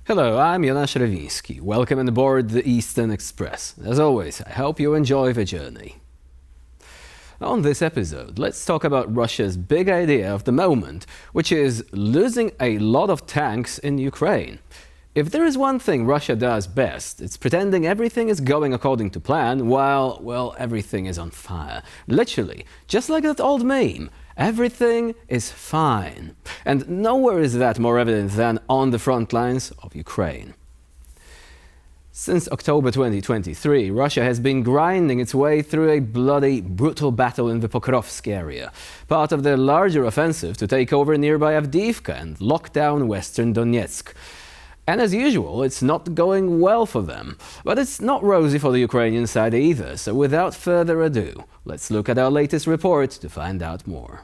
Hello, I'm Jonasz Rewiński. Welcome on board the Eastern Express. As always, I hope you enjoy the journey. On this episode, let's talk about Russia's big idea of the moment, which is losing a lot of tanks in Ukraine. If there is one thing Russia does best, it's pretending everything is going according to plan while, well, everything is on fire. Literally, just like that old meme. Everything is fine. And nowhere is that more evident than on the front lines of Ukraine. Since October 2023, Russia has been grinding its way through a bloody, brutal battle in the Pokrovsk area, part of the larger offensive to take over nearby Avdiivka and lock down western Donetsk. And as usual, it's not going well for them. But it's not rosy for the Ukrainian side either, so without further ado, let's look at our latest report to find out more.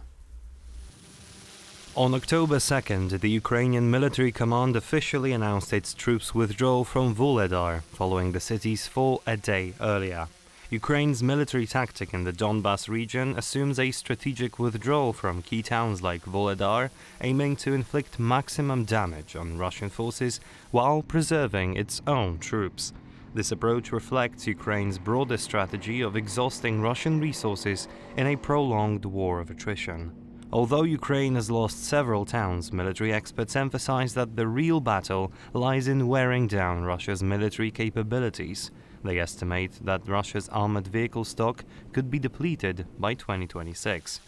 On October 2nd, the Ukrainian military command officially announced its troops' withdrawal from Vuhledar, following the city's fall a day earlier. Ukraine's military tactic in the Donbas region assumes a strategic withdrawal from key towns like Vuhledar, aiming to inflict maximum damage on Russian forces while preserving its own troops. This approach reflects Ukraine's broader strategy of exhausting Russian resources in a prolonged war of attrition. Although Ukraine has lost several towns, military experts emphasize that the real battle lies in wearing down Russia's military capabilities. They estimate that Russia's armored vehicle stock could be depleted by 2026.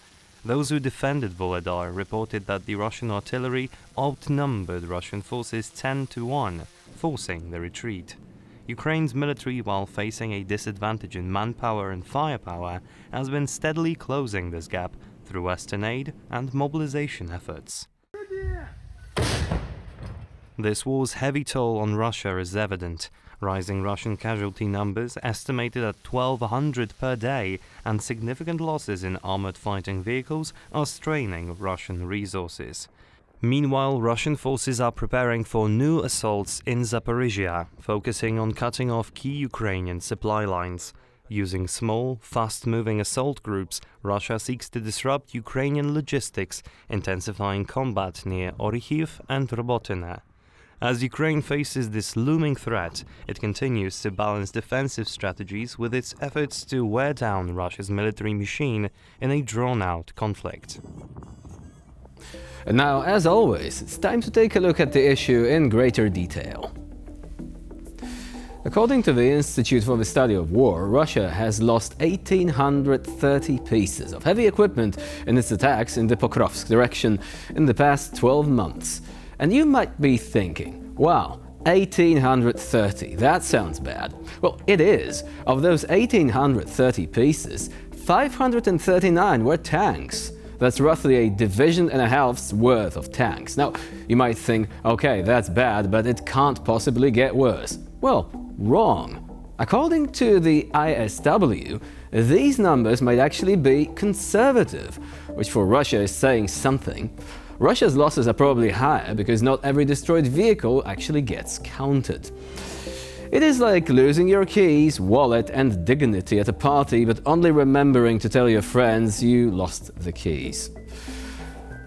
Those who defended Vuhledar reported that the Russian artillery outnumbered Russian forces 10-1, forcing the retreat. Ukraine's military, while facing a disadvantage in manpower and firepower, has been steadily closing this gap through Western aid and mobilization efforts. This war's heavy toll on Russia is evident. Rising Russian casualty numbers, estimated at 1,200 per day, and significant losses in armored fighting vehicles are straining Russian resources. Meanwhile, Russian forces are preparing for new assaults in Zaporizhia, focusing on cutting off key Ukrainian supply lines. Using small, fast-moving assault groups, Russia seeks to disrupt Ukrainian logistics, intensifying combat near Orikhiv and Robotyne. As Ukraine faces this looming threat, it continues to balance defensive strategies with its efforts to wear down Russia's military machine in a drawn-out conflict. And now, as always, it's time to take a look at the issue in greater detail. According to the Institute for the Study of War, Russia has lost 1,830 pieces of heavy equipment in its attacks in the Pokrovsk direction in the past 12 months. And you might be thinking, wow, 1,830, that sounds bad. Well, it is. Of those 1,830 pieces, 539 were tanks. That's roughly a division and a half's worth of tanks. Now, you might think, okay, that's bad, but it can't possibly get worse. Well, wrong. According to the ISW, these numbers might actually be conservative, which for Russia is saying something. Russia's losses are probably higher because not every destroyed vehicle actually gets counted. It is like losing your keys, wallet and dignity at a party, but only remembering to tell your friends you lost the keys.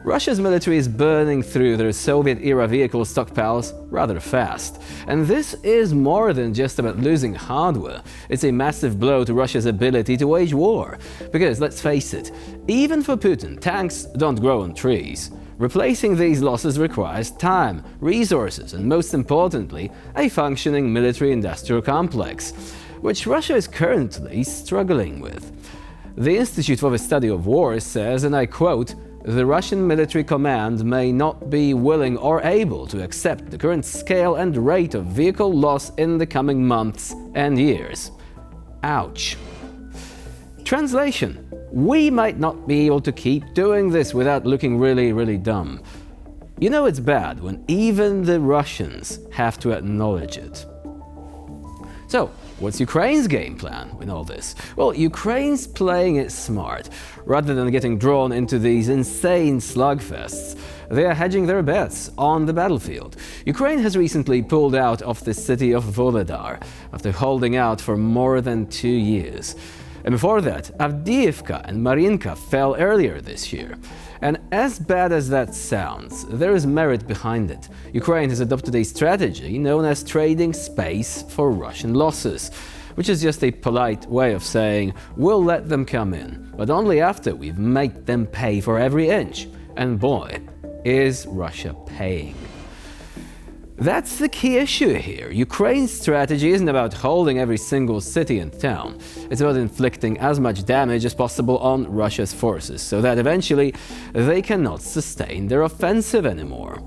Russia's military is burning through their Soviet-era vehicle stockpiles rather fast. And this is more than just about losing hardware. It's a massive blow to Russia's ability to wage war. Because, let's face it, even for Putin, tanks don't grow on trees. Replacing these losses requires time, resources, and most importantly, a functioning military-industrial complex, which Russia is currently struggling with. The Institute for the Study of War says, and I quote, "The Russian military command may not be willing or able to accept the current scale and rate of vehicle loss in the coming months and years." Ouch. Translation: we might not be able to keep doing this without looking really dumb. You know it's bad when even the Russians have to acknowledge it. So, what's Ukraine's game plan in all this? Well, Ukraine's playing it smart. Rather than getting drawn into these insane slugfests, they are hedging their bets on the battlefield. Ukraine has recently pulled out of the city of Vuhledar after holding out for more than 2 years. And before that, Avdiivka and Marinka fell earlier this year. And as bad as that sounds, there is merit behind it. Ukraine has adopted a strategy known as trading space for Russian losses, which is just a polite way of saying we'll let them come in, but only after we've made them pay for every inch. And boy, is Russia paying. That's the key issue here. Ukraine's strategy isn't about holding every single city and town. It's about inflicting as much damage as possible on Russia's forces, so that eventually they cannot sustain their offensive anymore.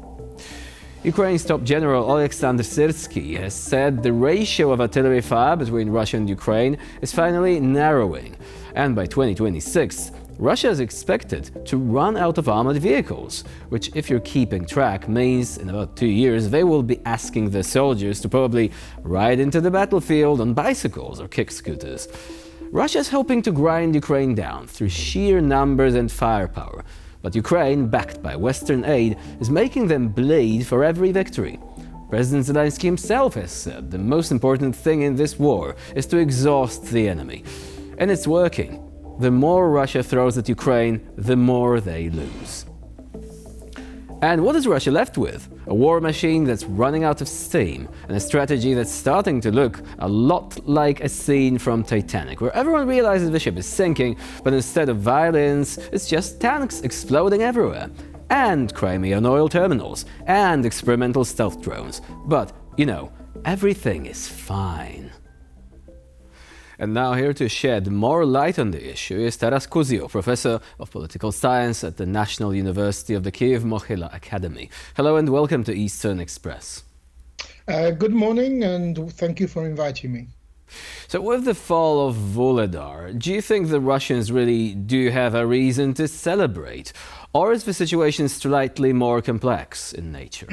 Ukraine's top general Oleksandr Syrsky has said the ratio of artillery fire between Russia and Ukraine is finally narrowing, and by 2026, Russia is expected to run out of armored vehicles, which, if you're keeping track, means in about 2 years they will be asking their soldiers to probably ride into the battlefield on bicycles or kick scooters. Russia is hoping to grind Ukraine down through sheer numbers and firepower, but Ukraine, backed by Western aid, is making them bleed for every victory. President Zelensky himself has said the most important thing in this war is to exhaust the enemy. And it's working. The more Russia throws at Ukraine, the more they lose. And what is Russia left with? A war machine that's running out of steam, and a strategy that's starting to look a lot like a scene from Titanic, where everyone realizes the ship is sinking, but instead of violins, it's just tanks exploding everywhere, and Crimean oil terminals, and experimental stealth drones. But, everything is fine. And now here to shed more light on the issue is Taras Kuzio, Professor of Political Science at the National University of the Kyiv-Mohyla Academy. Hello and welcome to Eastern Express. Good morning and thank you for inviting me. So with the fall of Vuhledar, do you think the Russians really do have a reason to celebrate? Or is the situation slightly more complex in nature?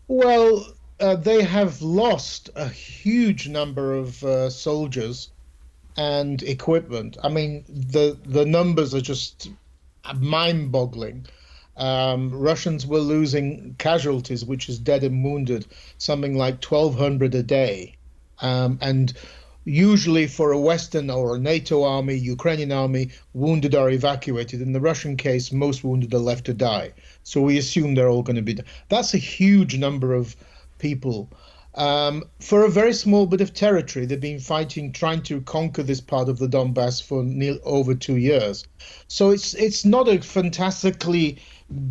Well, they have lost a huge number of soldiers and equipment. I mean, the numbers are just mind-boggling. Russians were losing casualties, which is dead and wounded, something like 1,200 a day. And usually for a Western or a NATO army, Ukrainian army, wounded are evacuated. In the Russian case, most wounded are left to die. So we assume they're all going to be. That's a huge number of people. For a very small bit of territory. They've been fighting, trying to conquer this part of the Donbass for over 2 years. So it's not a fantastically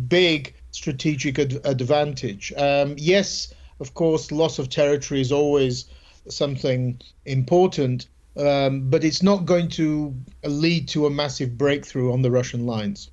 big strategic advantage. Yes, of course, loss of territory is always something important, but it's not going to lead to a massive breakthrough on the Russian lines.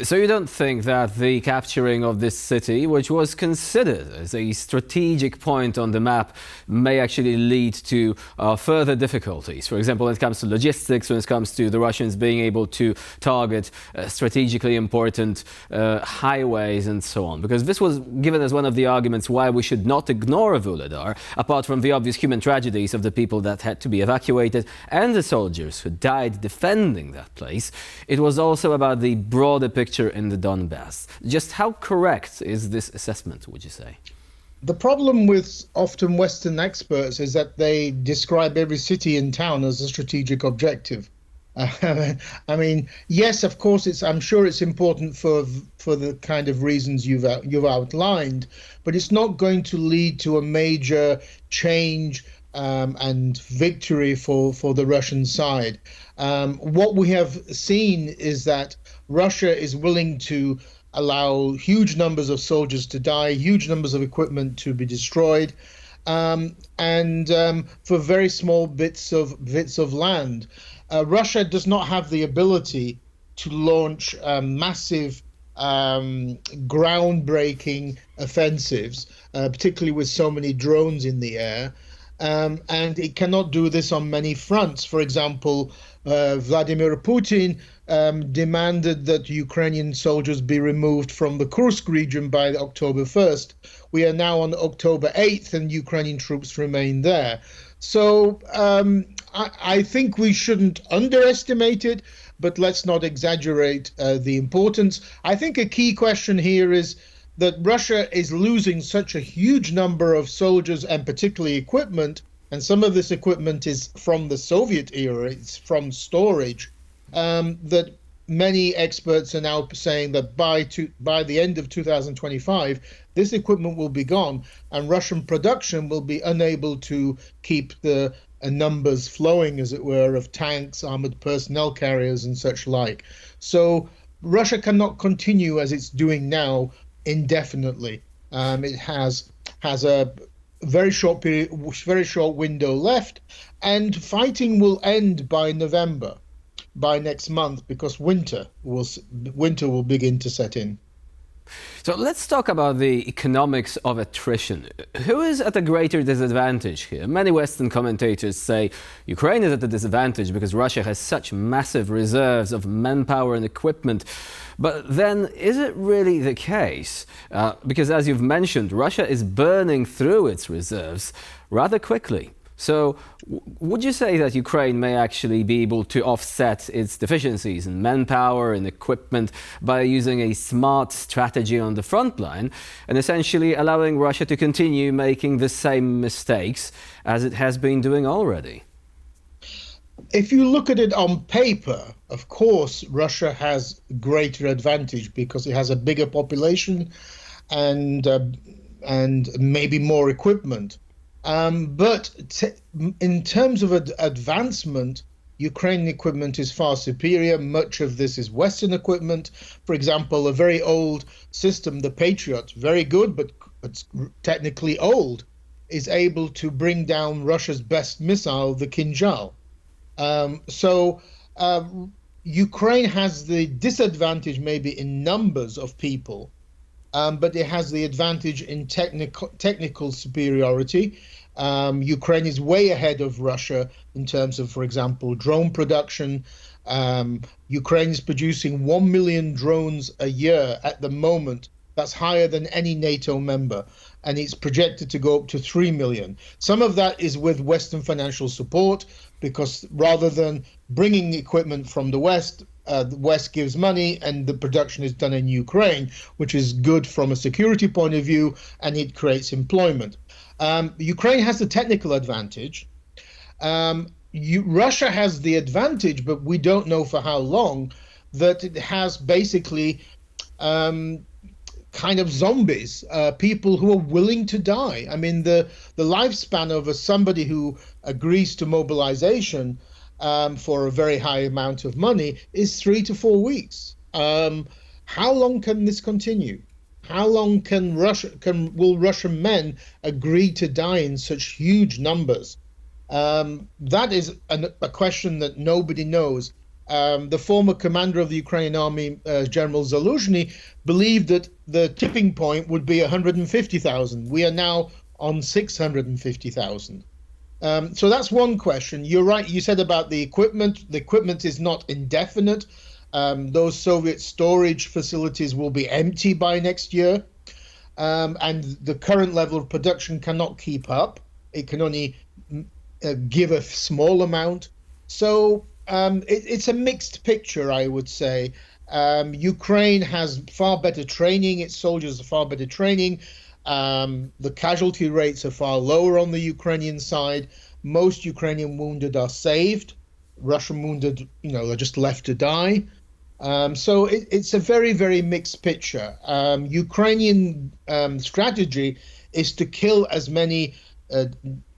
So you don't think that the capturing of this city, which was considered as a strategic point on the map, may actually lead to further difficulties? For example, when it comes to logistics, when it comes to the Russians being able to target strategically important highways and so on. Because this was given as one of the arguments why we should not ignore Vuhledar, apart from the obvious human tragedies of the people that had to be evacuated and the soldiers who died defending that place. It was also about the broader picture in the Donbass. Just how correct is this assessment, would you say? The problem with often Western experts is that they describe every city and town as a strategic objective. I mean, yes, of course, I'm sure it's important for the kind of reasons you've outlined, but it's not going to lead to a major change and victory for the Russian side. What we have seen is that Russia is willing to allow huge numbers of soldiers to die, huge numbers of equipment to be destroyed, and for very small bits of land. Russia does not have the ability to launch massive groundbreaking offensives, particularly with so many drones in the air. And it cannot do this on many fronts. For example, Vladimir Putin demanded that Ukrainian soldiers be removed from the Kursk region by October 1st. We are now on October 8th and Ukrainian troops remain there. So I think we shouldn't underestimate it, but let's not exaggerate the importance. I think a key question here is that Russia is losing such a huge number of soldiers and particularly equipment, and some of this equipment is from the Soviet era, it's from storage, that many experts are now saying that by the end of 2025, this equipment will be gone, and Russian production will be unable to keep the numbers flowing, as it were, of tanks, armored personnel carriers, and such like. So Russia cannot continue as it's doing now indefinitely. It has a very short period, very short window left, and fighting will end by November, by next month, because winter will begin to set in. So let's talk about the economics of attrition. Who is at a greater disadvantage here? Many Western commentators say Ukraine is at a disadvantage because Russia has such massive reserves of manpower and equipment. But then, is it really the case? Because as you've mentioned, Russia is burning through its reserves rather quickly. So would you say that Ukraine may actually be able to offset its deficiencies in manpower and equipment by using a smart strategy on the front line and essentially allowing Russia to continue making the same mistakes as it has been doing already? If you look at it on paper, of course, Russia has greater advantage because it has a bigger population and maybe more equipment. But in terms of advancement, Ukrainian equipment is far superior. Much of this is Western equipment. For example, a very old system, the Patriot, very good, but it's technically old, is able to bring down Russia's best missile, the Kinjal. So Ukraine has the disadvantage maybe in numbers of people, but it has the advantage in technical superiority. Ukraine is way ahead of Russia in terms of, for example, drone production. Ukraine is producing 1 million drones a year at the moment. That's higher than any NATO member, and it's projected to go up to 3 million. Some of that is with Western financial support, because rather than bringing equipment from the West gives money and the production is done in Ukraine, which is good from a security point of view, and it creates employment. Ukraine has the technical advantage. Russia has the advantage, but we don't know for how long, that it has basically kind of zombies, people who are willing to die. I mean, the lifespan of somebody who agrees to mobilization for a very high amount of money is 3 to 4 weeks. How long can this continue? How long will Russian men agree to die in such huge numbers? That is a question that nobody knows. The former commander of the Ukrainian army, General Zaluzhny, believed that the tipping point would be 150,000. We are now on 650,000. So that's one question. You're right. You said about the equipment. The equipment is not indefinite. Those Soviet storage facilities will be empty by next year. And the current level of production cannot keep up. It can only give a small amount. So it's a mixed picture, I would say. Ukraine has far better training. Its soldiers have far better training. The casualty rates are far lower on the Ukrainian side. Most Ukrainian wounded are saved. Russian wounded, are just left to die. So it's a very, very mixed picture. Ukrainian strategy is to kill as many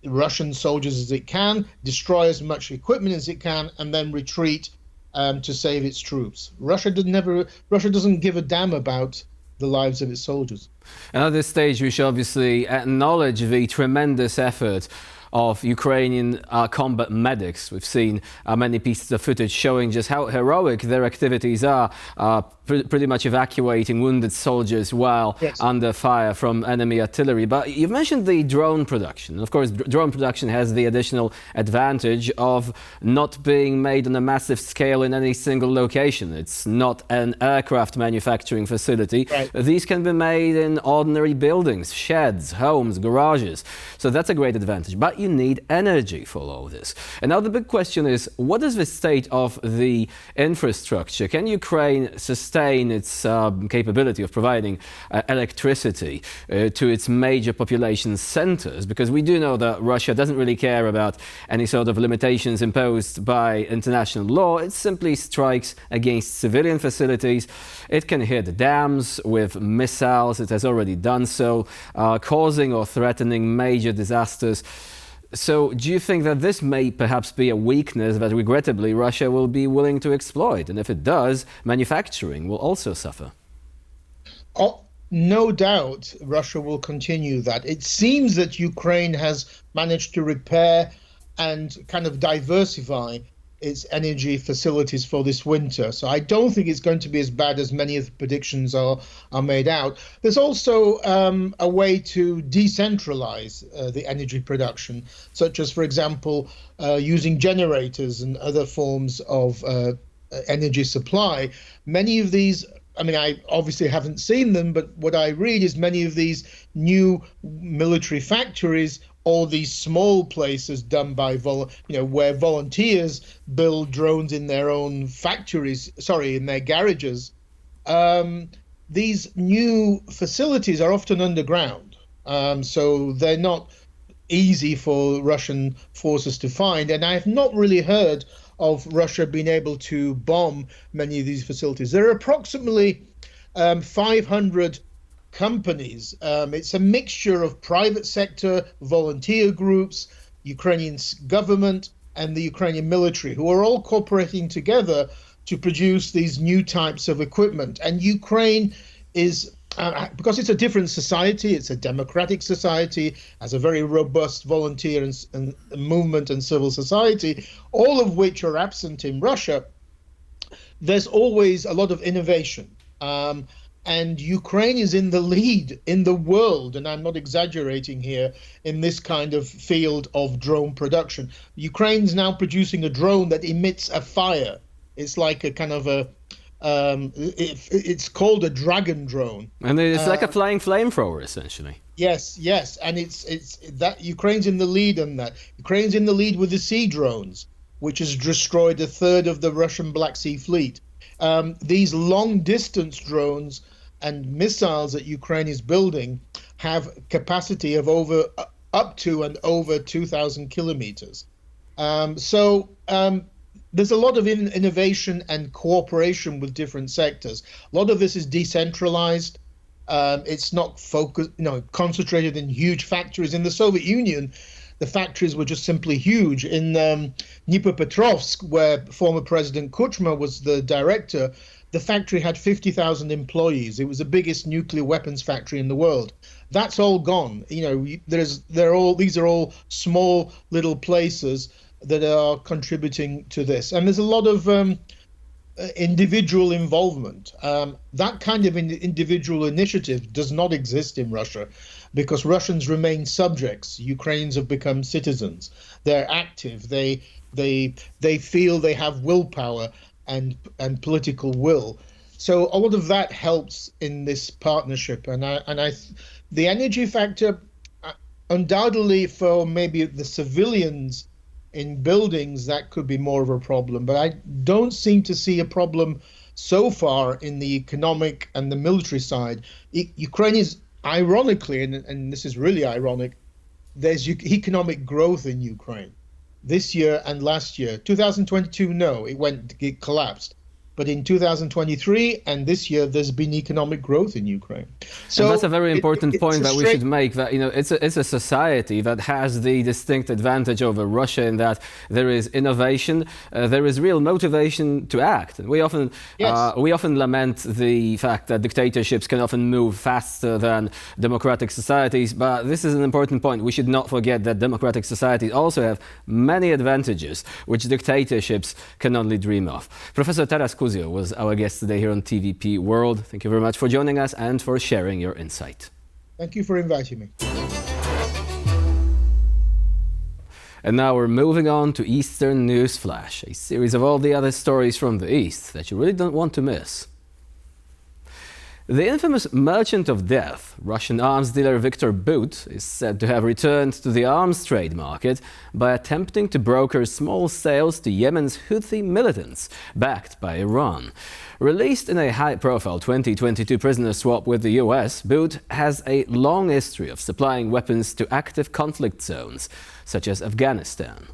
Russian soldiers as it can, destroy as much equipment as it can, and then retreat to save its troops. Russia doesn't give a damn about the lives of its soldiers. And at this stage, we should obviously acknowledge the tremendous effort of Ukrainian combat medics. We've seen many pieces of footage showing just how heroic their activities are, pretty much evacuating wounded soldiers while under fire from enemy artillery. But you've mentioned the drone production. Of course, drone production has the additional advantage of not being made on a massive scale in any single location. It's not an aircraft manufacturing facility. Right. These can be made in ordinary buildings, sheds, homes, garages. So that's a great advantage. But you need energy for all this. And now the big question is, what is the state of the infrastructure? Can Ukraine sustain sustain its capability of providing electricity to its major population centers? Because we do know that Russia doesn't really care about any sort of limitations imposed by international law. It simply strikes against civilian facilities. It can hit dams with missiles. It has already done so, causing or threatening major disasters. So do you think that this may perhaps be a weakness that regrettably Russia will be willing to exploit? And if it does, manufacturing will also suffer. Oh, no doubt Russia will continue that. It seems that Ukraine has managed to repair and kind of diversify its energy facilities for this winter. So I don't think it's going to be as bad as many of the predictions are made out. There's also a way to decentralize the energy production, such as, for example, using generators and other forms of energy supply. Many of these, I mean, I obviously haven't seen them, but what I read is many of these new military factories or these small places done by, where volunteers build drones in their own factories, in their garages. These new facilities are often underground, so they're not easy for Russian forces to find. And I have not really heard of Russia being able to bomb many of these facilities. There are approximately 500 companies. It's a mixture of private sector, volunteer groups, Ukrainian government, and the Ukrainian military, who are all cooperating together to produce these new types of equipment. And Ukraine is, because it's a different society, it's a democratic society, has a very robust volunteer and movement and civil society, all of which are absent in Russia. There's always a lot of innovation. And Ukraine is in the lead in the world, and I'm not exaggerating here, in this kind of field of drone production. Ukraine's now producing a drone that emits a fire. It's like a kind of a, it's called a dragon drone. And it's like a flying flamethrower, essentially. Yes, and it's that Ukraine's in the lead on that. Ukraine's in the lead with the sea drones, which has destroyed a third of the Russian Black Sea Fleet. These long-distance drones and missiles that Ukraine is building have capacity of up to and over 2,000 kilometers. So there's a lot of innovation and cooperation with different sectors. A lot of this is decentralized. It's not focused, concentrated in huge factories. In the Soviet Union, the factories were just simply huge. In Dnipropetrovsk, where former President Kuchma was the director, the factory had 50,000 employees. It was the biggest nuclear weapons factory in the world. That's all gone. These are all small little places that are contributing to this. And there's a lot of individual involvement. That kind of individual initiative does not exist in Russia, because Russians remain subjects. Ukrainians have become citizens. They're active. They feel they have willpower and political will. So a lot of that helps in this partnership. And the energy factor, undoubtedly for maybe the civilians in buildings, that could be more of a problem. But I don't seem to see a problem so far in the economic and the military side. Ukraine is, ironically, and this is really ironic, there's economic growth in Ukraine this year and last year. 2022, no, it collapsed. But in 2023 and this year, there's been economic growth in Ukraine. So and that's a very important point that we should make, that it's a society that has the distinct advantage over Russia in that there is innovation, there is real motivation to act. And we often lament the fact that dictatorships can often move faster than democratic societies, but this is an important point. We should not forget that democratic societies also have many advantages which dictatorships can only dream of. Professor Taras Kuzio was our guest today here on TVP World. Thank you very much for joining us and for sharing your insight. Thank you for inviting me. And now we're moving on to Eastern News Flash, a series of all the other stories from the East that you really don't want to miss. The infamous merchant of death, Russian arms dealer Viktor Bout, is said to have returned to the arms trade market by attempting to broker small sales to Yemen's Houthi militants, backed by Iran. Released in a high-profile 2022 prisoner swap with the US, Bout has a long history of supplying weapons to active conflict zones, such as Afghanistan.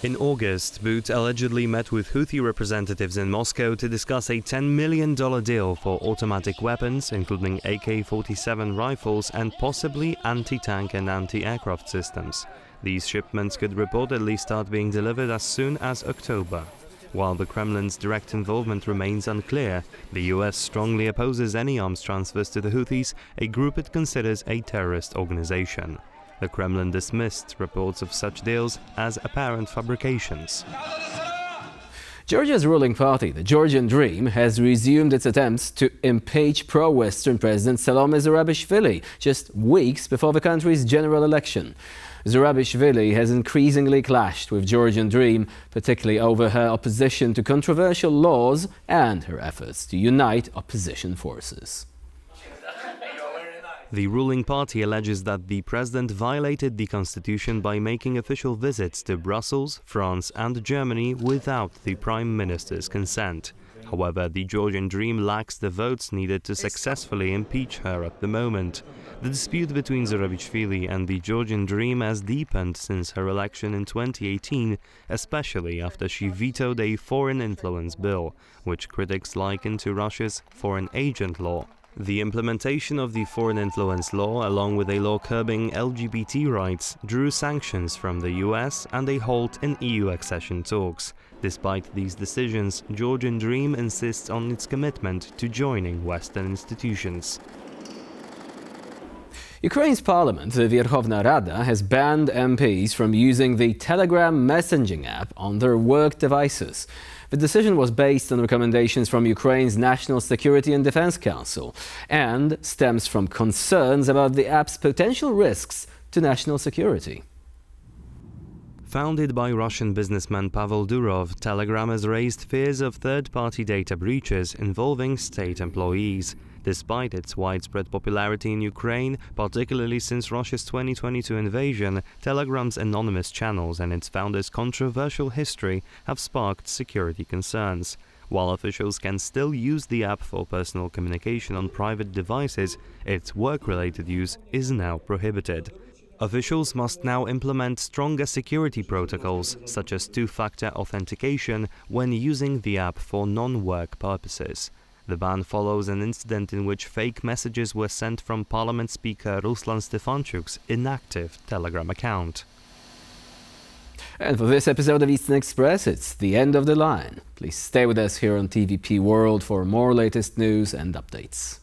In August, Bout allegedly met with Houthi representatives in Moscow to discuss a $10 million deal for automatic weapons, including AK-47 rifles and possibly anti-tank and anti-aircraft systems. These shipments could reportedly start being delivered as soon as October. While the Kremlin's direct involvement remains unclear, the US strongly opposes any arms transfers to the Houthis, a group it considers a terrorist organization. The Kremlin dismissed reports of such deals as apparent fabrications. Georgia's ruling party, the Georgian Dream, has resumed its attempts to impeach pro-Western President Salome Zurabishvili just weeks before the country's general election. Zurabishvili has increasingly clashed with Georgian Dream, particularly over her opposition to controversial laws and her efforts to unite opposition forces. The ruling party alleges that the president violated the constitution by making official visits to Brussels, France and Germany without the prime minister's consent. However, the Georgian Dream lacks the votes needed to successfully impeach her at the moment. The dispute between Zurabishvili and the Georgian Dream has deepened since her election in 2018, especially after she vetoed a foreign influence bill, which critics liken to Russia's foreign agent law. The implementation of the foreign influence law, along with a law curbing LGBT rights, drew sanctions from the US and a halt in EU accession talks. Despite these decisions, Georgian Dream insists on its commitment to joining Western institutions. Ukraine's parliament, the Verkhovna Rada, has banned MPs from using the Telegram messaging app on their work devices. The decision was based on recommendations from Ukraine's National Security and Defense Council and stems from concerns about the app's potential risks to national security. Founded by Russian businessman Pavel Durov, Telegram has raised fears of third-party data breaches involving state employees. Despite its widespread popularity in Ukraine, particularly since Russia's 2022 invasion, Telegram's anonymous channels and its founder's controversial history have sparked security concerns. While officials can still use the app for personal communication on private devices, its work-related use is now prohibited. Officials must now implement stronger security protocols, such as two-factor authentication, when using the app for non-work purposes. The ban follows an incident in which fake messages were sent from Parliament Speaker Ruslan Stefanchuk's inactive Telegram account. And for this episode of Eastern Express, it's the end of the line. Please stay with us here on TVP World for more latest news and updates.